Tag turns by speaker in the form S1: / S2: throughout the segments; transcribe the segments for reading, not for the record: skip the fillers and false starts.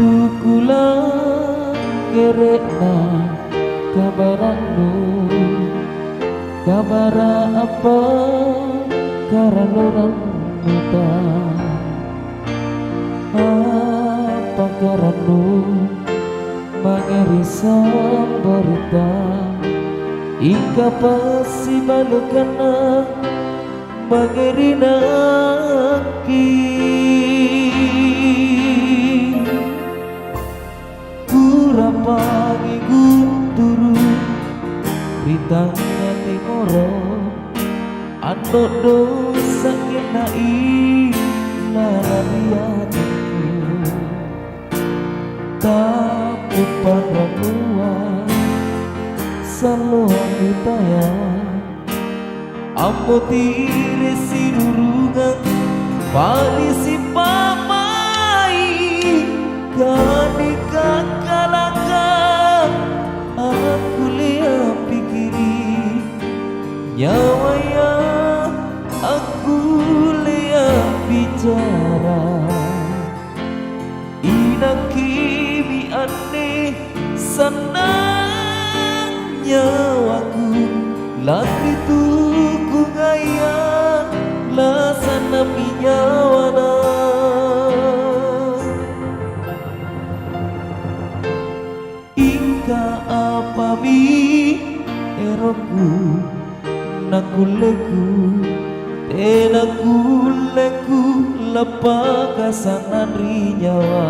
S1: tukula gerekna kabaranmu, kabara apa karanuran muda, apa karanu mangerisan berita ika pasi balukana mangerinaki kurapagi gunturu ritanya timoro ando dosa kenai larariatiku tapi pada luar selalu hitaya ambo tiri sirurungan palisi pamai kanika kalaka aku lihat pikiri nyawa ya aku lihat bicara inakimi aneh senang nyawaku lagi tuku gaya lasana minyawana ika apa mi eroku nakuleku tenakuleku lepakasan nyawa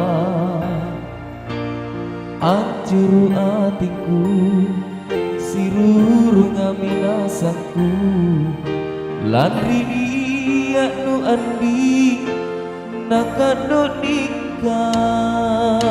S1: hancur hatiku siruru ngaminasaku landri anu andi nakado nikah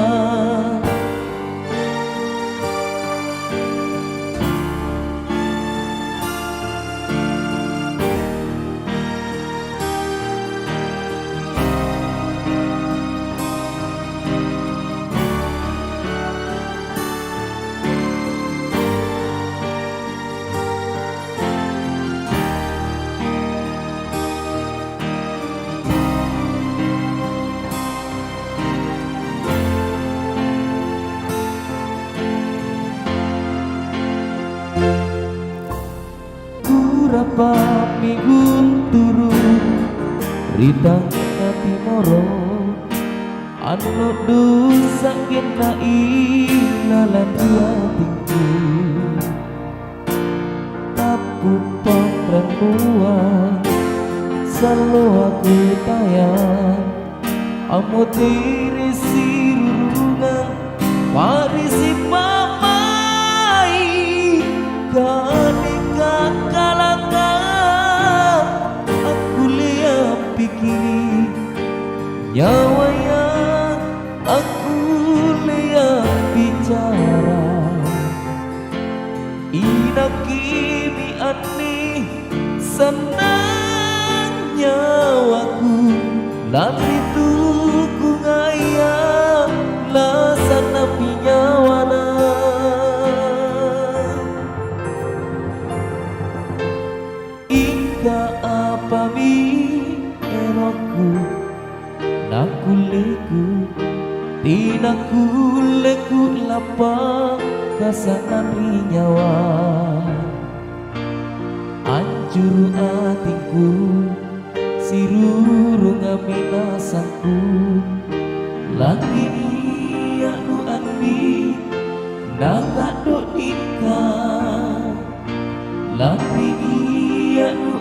S1: kurapa migunturu ritanya timoro anu dosa kenai lalan hatiku tapu pangranua selalu aku tayang amu tiri sirungan parisi pamai kanika kalaka aku lihat pikir nyawa yang aku lihat bicara inakimi aneh senang nyawaku lari tuku ngaya lasana pinyawana ika apa mi eroku nakuleku tinakuleku lapang kasanan nyawa hancur hatiku siruru ngaminasaku lagi anu andi nakado nikah lagi anu